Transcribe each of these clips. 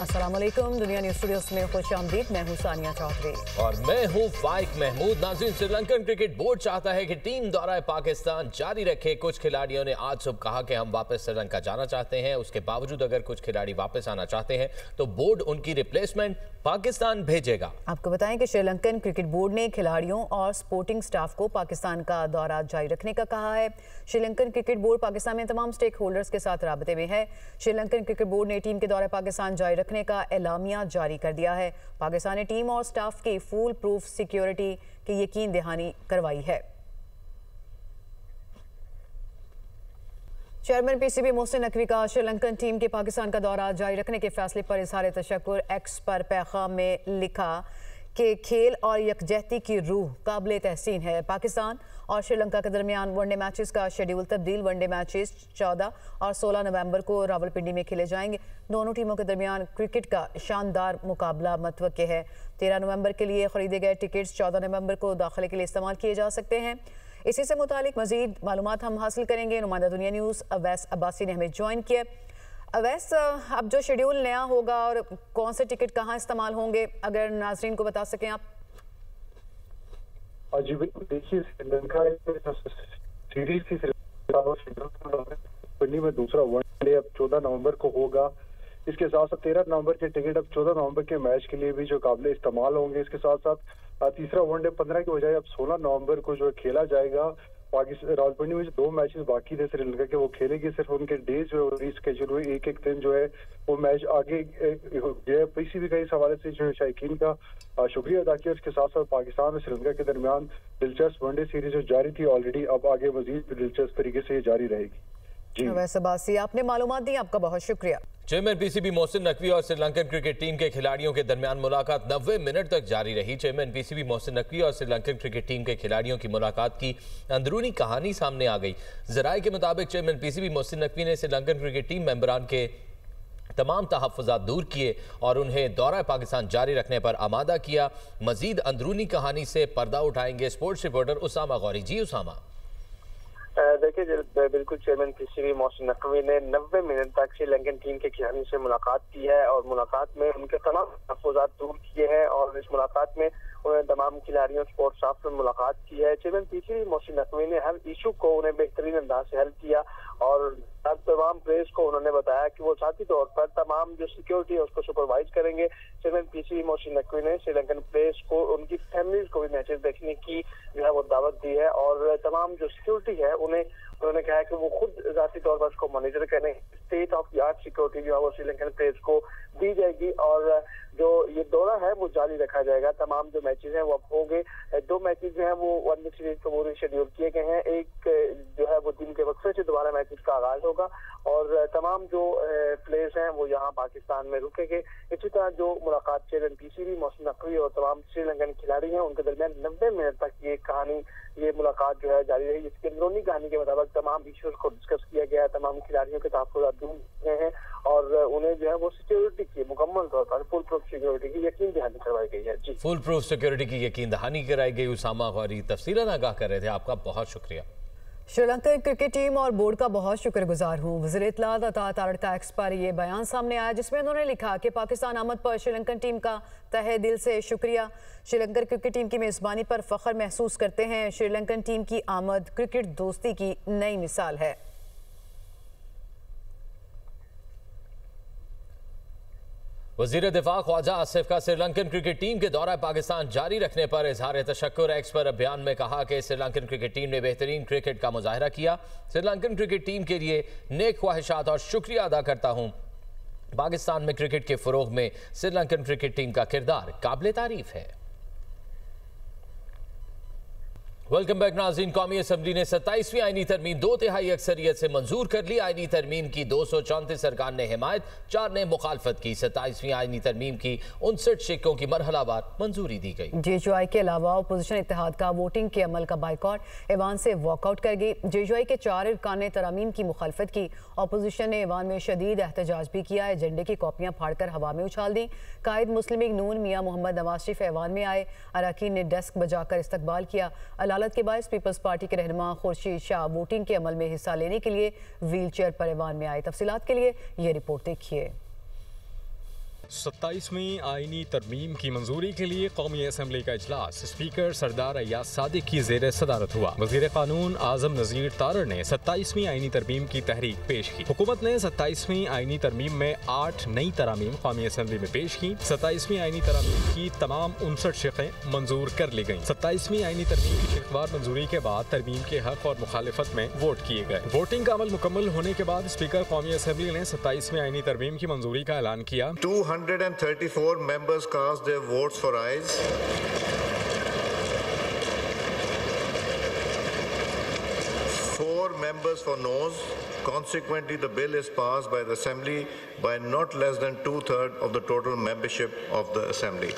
अस्सलाम वालेकुम, दुनिया न्यूज़ स्टूडियोज में खुशामदीद। मैं हूं सानिया चौधरी और मैं हूं फाइक महमूद। नाज़रीन, श्रीलंकन क्रिकेट बोर्ड चाहता है कि टीम दौरा पाकिस्तान जारी रखे। कुछ खिलाड़ियों ने आज सुबह कहा कि हम वापस श्रीलंका जाना चाहते हैं। उसके बावजूद अगर कुछ खिलाड़ी वापस आना चाहते हैं तो बोर्ड उनकी रिप्लेसमेंट पाकिस्तान भेजेगा। आपको बताएं कि श्रीलंकन क्रिकेट बोर्ड ने खिलाड़ियों और स्पोर्टिंग स्टाफ को पाकिस्तान का दौरा जारी रखने का कहा है। श्रीलंकन क्रिकेट बोर्ड पाकिस्तान में तमाम स्टेक होल्डर्स के साथ राबते में है। श्रीलंकन क्रिकेट बोर्ड ने टीम के दौरे पाकिस्तान जारी रखने का एलामिया जारी कर दिया है। पाकिस्तान ने टीम और स्टाफ की फुल प्रूफ सिक्योरिटी की यकीन दहानी करवाई है। चेयरमैन पीसीबी मोहसिन नकवी का श्रीलंकन टीम के पाकिस्तान का दौरा जारी रखने के फैसले पर इजहार तशक्कुर। एक्स पर पैगाम में लिखा कि खेल और यकजहती की रूह काबिल तहसीन है। पाकिस्तान और श्रीलंका के दरमियान वनडे मैचेस का शेड्यूल तब्दील। वनडे मैचेस 14 और 16 नवंबर को रावलपिंडी में खेले जाएंगे। दोनों टीमों के दरमियान क्रिकेट का शानदार मुकाबला मुतवक्के है। 13 नवंबर के लिए खरीदे गए टिकट्स 14 नवंबर को दाखिले के लिए इस्तेमाल किए जा सकते हैं। इसी से मुतालिक मजीद मालूमात हम हासिल करेंगे। नुमाइंदा दुनिया न्यूज़ अवैस अब्बासी ने हमें ज्वाइन किया। अवैस, अब जो शेड्यूल नया होगा और कौन से टिकट कहाँ इस्तेमाल होंगे, अगर नाजरीन को बता सकें आप। जी बिल्कुल, देखिए श्रीलंका सीरीज की पिंडी में दूसरा वनडे अब 14 नवंबर को होगा। इसके साथ साथ 13 नवंबर के टिकट अब 14 नवंबर के मैच के लिए भी जो काबिल इस्तेमाल होंगे। इसके साथ साथ तीसरा वनडे 15 की बजाय अब 16 नवंबर को जो खेला जाएगा। पाकिस्तान रावलपिंडी में जो 2 मैचेस बाकी थे श्रीलंका के, वो खेलेगी। सिर्फ उनके डेज जो है रीस्केड्यूल हुए, एक एक दिन जो है वो मैच आगे गया। पीसीबी का इस हवाले से जो है शायकीन का शुक्रिया अदा किया। उसके साथ साथ पाकिस्तान और श्रीलंका के दरमियान दिलचस्प वनडे सीरीज जो जारी थी ऑलरेडी, अब आगे मजीद दिलचस्प तरीके से ये जारी रहेगी। वैसे बासी, आपने मालूमात दी, आपका बहुत शुक्रिया। चेयरमैन पीसीबी मोहसिन नकवी और श्रीलंकन क्रिकेट टीम के खिलाड़ियों के दरमियान मुलाकात 90 मिनट तक जारी रही। चेयरमैन पीसीबी मोहसिन नकवी और श्रीलंकन क्रिकेट टीम के खिलाड़ियों की मुलाकात की अंदरूनी कहानी सामने आ गई। जराये के मुताबिक चेयरमैन पीसीबी मोहसिन नकवी ने श्रीलंकन क्रिकेट टीम मेंबरान के तमाम तहफ़्फ़ुज़ात दूर किए और उन्हें दौरा पाकिस्तान जारी रखने पर आमादा किया। मजीद अंदरूनी कहानी से पर्दा उठाएंगे स्पोर्ट्स रिपोर्टर उसामा गौरी। जी उसामा। देखिए, बिल्कुल चेयरमैन पीसीबी मोहसिन नकवी ने 90 मिनट तक श्रीलंकन टीम के खिलाड़ियों से मुलाकात की है और मुलाकात में उनके तमाम तहफ़्फ़ुज़ात दूर किए हैं और इस मुलाकात में उन्होंने तमाम खिलाड़ियों स्पोर्ट्स स्टाफ से मुलाकात की है। चेयरमैन पीसीबी मोहसिन नकवी ने हर इशू को उन्हें बेहतरीन अंदाज से हल किया और तमाम प्लेयर्स को उन्होंने बताया कि वो साथी तौर पर तमाम जो सिक्योरिटी है उसको सुपरवाइज करेंगे। चेयरमैन पीसीबी मोहसिन नकवी ने श्रीलंकन प्लेयर्स को, उनकी फैमिलीज को भी मैचेस देखने की जो है वो दावत दी है और तमाम जो सिक्योरिटी है उन्होंने कहा है कि वो खुद जाती तौर पर उसको मॉनिटर करें। State of the art security जो है वो श्रीलंकन प्लेयर्स को दी जाएगी और जो ये दौरा है वो जारी रखा जाएगा। तमाम जो मैचेस हैं वो अब होंगे। 2 मैचेस जो हैं वो वनडे सीरीज को पूरे शेड्यूल किए गए हैं। एक जो है वो दिन के वक्फे से दोबारा मैचेस का आगाज होगा और तमाम जो प्लेयर्स हैं वो यहाँ पाकिस्तान में रुकेंगे। इसी तरह जो मुलाकात चेयरमैन पीसीबी मोहसिन नकवी और तमाम श्रीलंकन खिलाड़ी हैं उनके दरमियान 90 मिनट तक ये मुलाकात जो है जारी रही। इसकी अंदरूनी कहानी के मुताबिक तमाम इश्यूज को डिस्कस किया गया है। तमाम खिलाड़ियों के तहफ़्फ़ुज़ात दूर किए हैं और उन्हें जो है वो सिक्योरिटी की मुकम्मल तौर पर फुल प्रूफ सिक्योरिटी की यकीन दहानी करवाई गई है। जी, फुल प्रूफ सिक्योरिटी की यकीन दहानी कराई गई। उसामा गौरी तफसीलन आगाह कर रहे थे, आपका बहुत शुक्रिया। श्रीलंका क्रिकेट टीम और बोर्ड का बहुत शुक्रगुजार हूँ। वज़ीर इत्तलात अता तारड़ का एक्स पर यह बयान सामने आया जिसमें उन्होंने लिखा कि पाकिस्तान आमद पर श्रीलंकन टीम का तहे दिल से शुक्रिया। श्रीलंकन क्रिकेट टीम की मेज़बानी पर फ़ख्र महसूस करते हैं। श्रीलंकन टीम की आमद क्रिकेट दोस्ती की नई मिसाल है। वज़ीर दिफा ख्वाजा आसिफ का श्रीलंकन क्रिकेट टीम के दौरा पाकिस्तान जारी रखने पर इजहार तशक्कुर। एक्स पर बयान में कहा कि श्रीलंकन क्रिकेट टीम ने बेहतरीन क्रिकेट का मुजाहरा किया। श्रीलंकन क्रिकेट टीम के लिए नेक ख्वाहिशात और शुक्रिया अदा करता हूँ। पाकिस्तान में क्रिकेट के फ़रोग़ में श्रीलंकन क्रिकेट टीम का किरदार काबिल तारीफ है। वेलकम बैक नाज़रीन। कौमी असम्बली ने 27वीं आईनी तरमीम 2/3 अक्सरियत से मंजूर कर ली। आईनी तरमीम की 234 अरकान ने हिमायत, 4 ने मुखालफत की। 27वीं आईनी तरमीम की 59 शिक्कों की मरहलावार मंजूरी दी गई। जेजुआई के अलावा अपोजिशन इत्तेहाद का वोटिंग के अमल का बाइकआउट, ऐवान से वॉकआउट कर गई। जेजुआई के 4 अरकान ने तरामीम की मुखालफत की। अपोजिशन ने ऐवान में शदीद एहतजाज भी किया। एजेंडे की कॉपियां फाड़कर हवा में उछाल दी। कायद मुस्लिम लीग नून मियां मोहम्मद नवाज शरीफ ऐवान में आए। अरकान ने डेस्क बजाकर इस्तकबाल किया। अदालत के बायस पीपल्स पार्टी के रहनुमा खुर्शीद शाह वोटिंग के अमल में हिस्सा लेने के लिए व्हील चेयर पर ऐवान में आए। तफसीलात के लिए ये रिपोर्ट देखिए। 27वीं आईनी तरमीम की मंजूरी के लिए कौमी असम्बली का इजलास स्पीकर सरदार अय्याज सादिक की ज़ेर सदारत हुआ। वज़ीर कानून आज़म नज़ीर तारड़ ने 27वीं आईनी तरमीम की तहरीक पेश की। हुकूमत ने 27वीं आईनी तरमीम में 8 नई तरामीम कौमी असम्बली में पेश की। 27वीं आईनी तरामीम की तमाम 59 शिक़ें मंजूर कर ली गयी। 27वीं आईनी तरमीम की शिक़वार मंजूरी के बाद तरमीम के हक और मुखालिफत में वोट किए गए। वोटिंग का अमल मुकम्मल होने के बाद स्पीकर कौमी असम्बली ने 27वीं आईनी तरमीम की मंजूरी का ऐलान किया। 234 members cast their votes for ayes. 4 members for noes. Consequently, the bill is passed by the Assembly by not less than 2/3 of the total membership of the Assembly.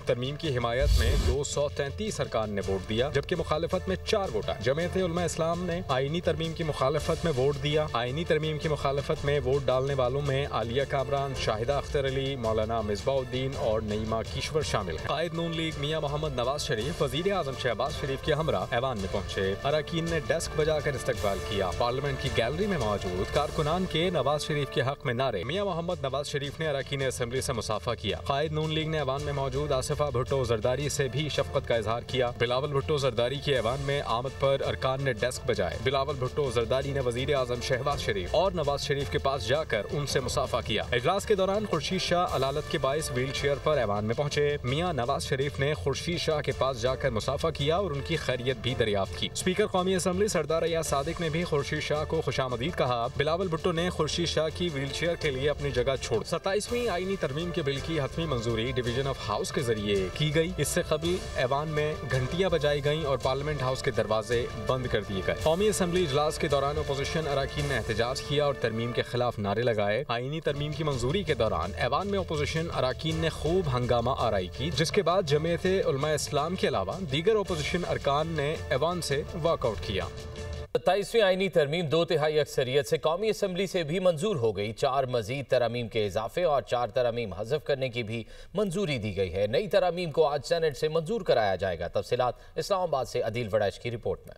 तरमीम की हिमायत में 233 अरकान ने वोट दिया, जबकि मुखालिफत में 4 वोटा। जमीयत उलमा इस्लाम ने आईनी तरमीम की मुखालिफत में वोट दिया। आईनी तरमीम की मुखालिफत में वोट डालने वालों में आलिया कामरान, शाहिदा अख्तर अली, मौलाना मिसबाउद्दीन और नईमा किश्वर शामिल हैं। कायद नून लीग मियां मोहम्मद नवाज शरीफ वज़ीर आज़म शहबाज शरीफ के हमरा ऐवान में पहुंचे। अरकान ने डेस्क बजाकर इस्तकबाल किया। पार्लियामेंट की गैलरी में मौजूद कारकुनान के नवाज शरीफ के हक में नारे। मियां मोहम्मद नवाज शरीफ ने अरकान असम्बली से मुसाफा किया। कायद नून लीग ने ऐवान में मौजूद आसिफा भुट्टो जरदारी से भी शफकत का इजहार किया। बिलावल भुट्टो जरदारी के ऐवान में आमद पर अरकान ने डेस्क बजाए। बिलावल भुट्टो जरदारी ने वजीर आजम शहबाज शरीफ और नवाज शरीफ के पास जाकर उनसे मुसाफा किया। इजलास के दौरान खुर्शीद शाह अलालत के बाइस व्हील चेयर पर ऐवान में पहुंचे। मियां नवाज शरीफ ने खुर्शीद शाह के पास जाकर मुसाफा किया और उनकी खैरियत भी दरियाफ्त की। स्पीकर कौमी असम्बली सरदार अय्याज सादिक ने भी खुर्शीद शाह को खुशामदीद कहा। बिलावल भुट्टो ने खुर्शीद शाह की व्हील चेयर के लिए अपनी जगह छोड़। 27वीं आईनी तरमीम के बिल की हतमी मंजूरी डिवीजन ऑफ हाउस के जरिए की गई। इससे कबल ऐवान में घंटियां बजाई गईं और पार्लियामेंट हाउस के दरवाजे बंद कर दिए गए। कौमी असम्बली इजलास के दौरान अपोजिशन अरकान ने एहतजाज किया और तरमीम के खिलाफ नारे लगाए। आईनी तरमीम की मंजूरी के दौरान ऐवान में अपोजिशन अरकान ने खूब हंगामा आराई की, जिसके बाद जमीयत उलमा इस्लाम के अलावा दीगर अपोजिशन अरकान ने ऐवान से वॉकआउट किया। 27वीं आईनी तरमीम 2/3 अक्सरियत से कौमी असम्बली से भी मंजूर हो गई। 4 मजीद तरामीम के इजाफे और 4 तरामीम हज़फ करने की भी मंजूरी दी गई है। नई तरामीम को आज सेनेट से मंजूर कराया जाएगा। तफसीलात इस्लामाबाद से अदील वड़ैश की रिपोर्ट में।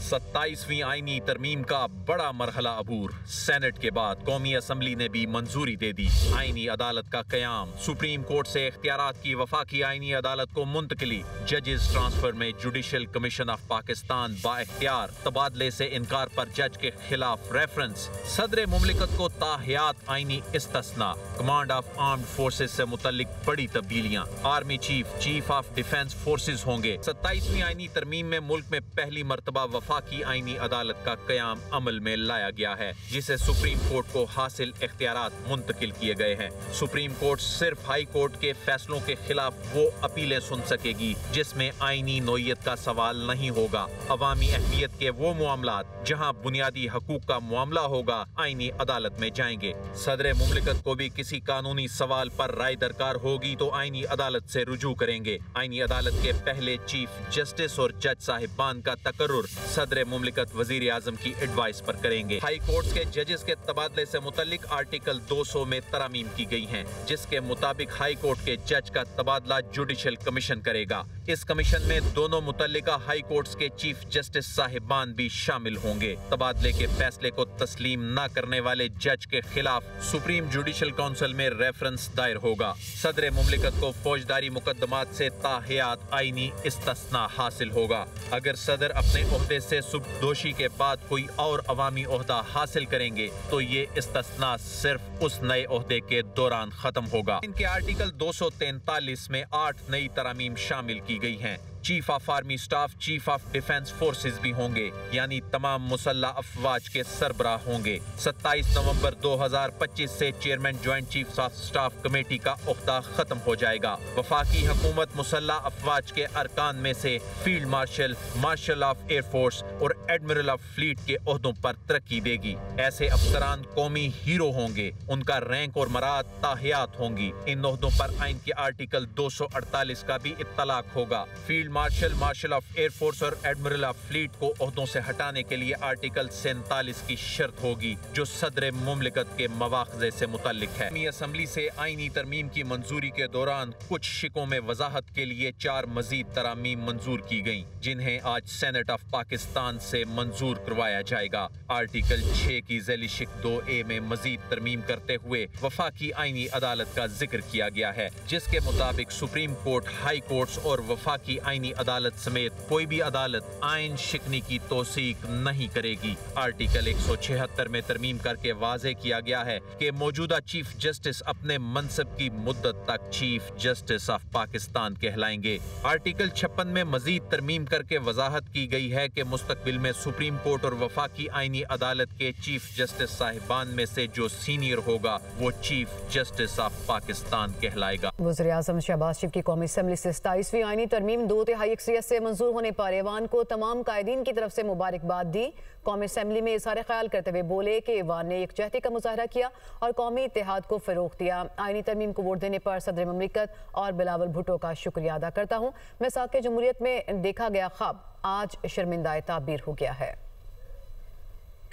27वीं आईनी तरमीम का बड़ा मरहला अबूर। सेनेट के बाद कौमी असम्बली ने भी मंजूरी दे दी। आईनी अदालत का कयाम, सुप्रीम कोर्ट से इख्तियारात की वफाकी आईनी अदालत को मुंतकली, जजेस ट्रांसफर में जुडिशल कमीशन ऑफ पाकिस्तान बाइख्तियार, तबादले से इनकार पर जज के खिलाफ रेफरेंस, सदर मुमलिकत को ताहियात आईनी इस्तिस्ना, कमांड ऑफ आर्म्ड फोर्सेज से मुतल्लिक बड़ी तब्दीलियां, army chief, chief of defence forces होंगे। 27वीं आईनी तरमीम में मुल्क में पहली मरतबा वफाकी आईनी अदालत का कयाम अमल में लाया गया है, जिसे सुप्रीम कोर्ट को हासिल इख्तियारात मुंतकिल किए गए हैं। सुप्रीम कोर्ट सिर्फ हाई कोर्ट के फैसलों के खिलाफ वो अपीलें सुन सकेगी जिसमें आईनी नोयत का सवाल नहीं होगा। अवामी अहमियत के वो मामलात जहां बुनियादी हकूक का मामला होगा, आईनी अदालत में जाएंगे। सदर मुमलिकत को भी किसी कानूनी सवाल पर राय दरकार होगी तो आईनी अदालत से रुजू करेंगे। आईनी अदालत के पहले चीफ जस्टिस और जज साहिबान का तकर्रुर सदर मुमलिकत वजीर आजम की एडवाइस पर करेंगे। हाई कोर्ट के जजेस के तबादले से मुतल्लिक आर्टिकल 200 में तरमीम की गई हैं, जिसके मुताबिक हाई कोर्ट के जज का तबादला जुडिशल कमीशन करेगा। इस कमीशन में दोनों मुतल्लिका हाई कोर्ट्स के चीफ जस्टिस साहिबान भी शामिल होंगे। तबादले के फैसले को तस्लीम न करने वाले जज के खिलाफ सुप्रीम जुडिशल काउंसिल में रेफरेंस दायर होगा। सदर मुमलिकत को फौजदारी मुकदमात से ताहियात आईनी इस्तिस्ना हासिल होगा। अगर सदर अपने ओहदे से सुबदोशी के बाद कोई और अवामी ओहदा हासिल करेंगे तो ये इस्तिस्ना सिर्फ उस नए ओहदे के दौरान खत्म होगा। इनके आर्टिकल 243 में 8 नई तरमीम शामिल की गई हैं। Chief of army staff, chief of defence forces भी होंगे, यानी तमाम मुसल्लह अफवाज के सरबराह होंगे। 27 नवंबर 2025 से chairman joint chief of staff committee का ओहदा खत्म हो जाएगा। वफाकी हुकूमत मुसल्लह अफवाज के अरकान में से field marshal, marshal of air force और एडमिरल ऑफ फ्लीट के ओहदों पर तरक्की देगी। ऐसे अफसरान कौमी हीरो होंगे, उनका रैंक और मराद ताहियात होंगी। इन ओहदों पर आइन के आर्टिकल 248 का भी इत्तलाक होगा। Field marshal, marshal of air force और एडमिरल ऑफ फ्लीट को ओहदों से हटाने के लिए आर्टिकल 47 की शर्त होगी, जो सदर मुमलिकत के मवाख़ज़े से मुतल्लिक है। कौमी असम्बली से आईनी तरमीम की मंजूरी के दौरान कुछ शिकों में वजाहत के लिए 4 मजीद तरामीम मंजूर की गयी, जिन्हें आज सेनेट ऑफ पाकिस्तान से मंजूर करवाया जाएगा। आर्टिकल 6 की ज़ैली शिक 2A में मजीद तरमीम करते हुए वफाकी आईनी अदालत का जिक्र किया गया है, जिसके मुताबिक सुप्रीम कोर्ट, हाई कोर्ट्स और वफाकी आईनी अदालत समेत कोई भी अदालत आइन शिकनी की तौसीक नहीं करेगी। आर्टिकल 176 में तरमीम करके वाज़े किया गया है कि मौजूदा चीफ जस्टिस अपने मनसब की मुद्दत तक चीफ जस्टिस ऑफ पाकिस्तान कहलाएंगे। आर्टिकल 56 में मजीद तरमीम करके वजाहत की गई है कि मुस्तकबिल में सुप्रीम कोर्ट और वफाकी आईनी अदालत के चीफ जस्टिस साहिबान में से जो सीनियर होगा वो चीफ जस्टिस ऑफ पाकिस्तान कहलाएगा। वज़ीर-ए-आज़म शहबाज शरीफ की कौमी असम्बली से 27वीं आईनी तरमीम 2/3 अक्सरियत से मंजूर होने पर ऐवान को तमाम कायदीन की तरफ से मुबारकबाद दी। कौमी असम्बली में इज़हार ख्याल करते हुए बोले कि ऐवान ने यकजहती का मुजाहरा किया और कौमी इत्तेहाद को फ़रोग़ दिया। आईनी तरमीम को वोट देने पर सदर मुमलिकत और बिलावल भुट्टो का शुक्रिया अदा करता हूँ। मिसाक़ जमहूरियत में देखा गया ख्वाब आज शर्मिंदा ताबीर हो गया है।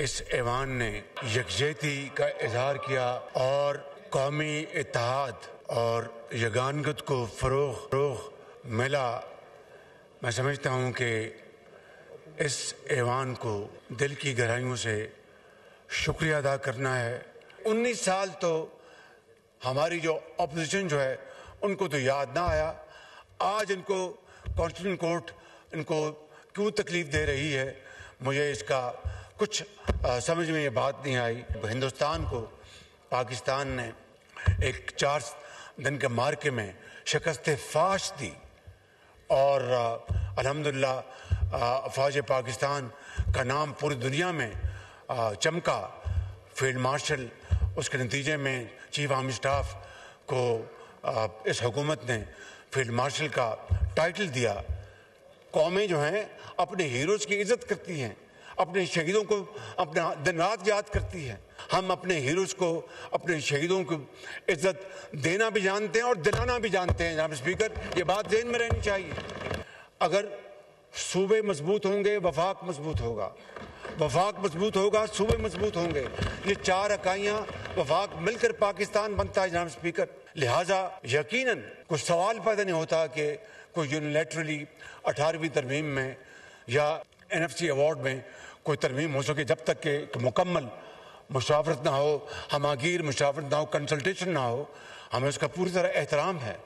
इस ऐवान ने यकजहती का इजहार किया और कौमी इत्तेहाद और यगानगत को फ़रोग़ मिला। मैं समझता हूँ कि इस ऐवान को दिल की गहराइयों से शुक्रिया अदा करना है। 19 साल तो हमारी जो अपोजिशन जो है उनको तो याद ना आया। आज इनको कॉन्स्टिट्यूशन कोर्ट इनको क्यों तकलीफ दे रही है, मुझे इसका कुछ समझ में ये बात नहीं आई। हिंदुस्तान को पाकिस्तान ने एक 4 दिन के मार्के में शिकस्त फाश दी और अल्हम्दुलिल्लाह फ़ौज पाकिस्तान का नाम पूरी दुनिया में चमका। फील्ड मार्शल उसके नतीजे में चीफ आर्मी स्टाफ को इस हुकूमत ने फील्ड मार्शल का टाइटल दिया। कौमें जो हैं अपने हीरोज़ की इज़्ज़त करती हैं, अपने शहीदों को अपने दिन रात याद करती है। हम अपने हीरोज़ को, अपने शहीदों को इज्जत देना भी जानते हैं और दिलाना भी जानते हैं। जनाब स्पीकर, ये बात ज़हन में रहनी चाहिए। अगर सूबे मजबूत होंगे, वफाक मजबूत होगा, वफाक मजबूत होगा, सूबे मजबूत होंगे। ये 4 इकाइयाँ वफाक मिलकर पाकिस्तान बनता है जनाब स्पीकर। लिहाजा यकीनन कुछ सवाल पैदा नहीं होता कि कोई यूनिलैटरली 18वीं तरमीम में या NFC अवार्ड में कोई तरमीम हो सके, जब तक कि मुकम्मल मुशावरत ना हो, हमागीर मुशावरत ना हो, कंसल्टेशन ना हो। हमें उसका पूरी तरह एहतराम है।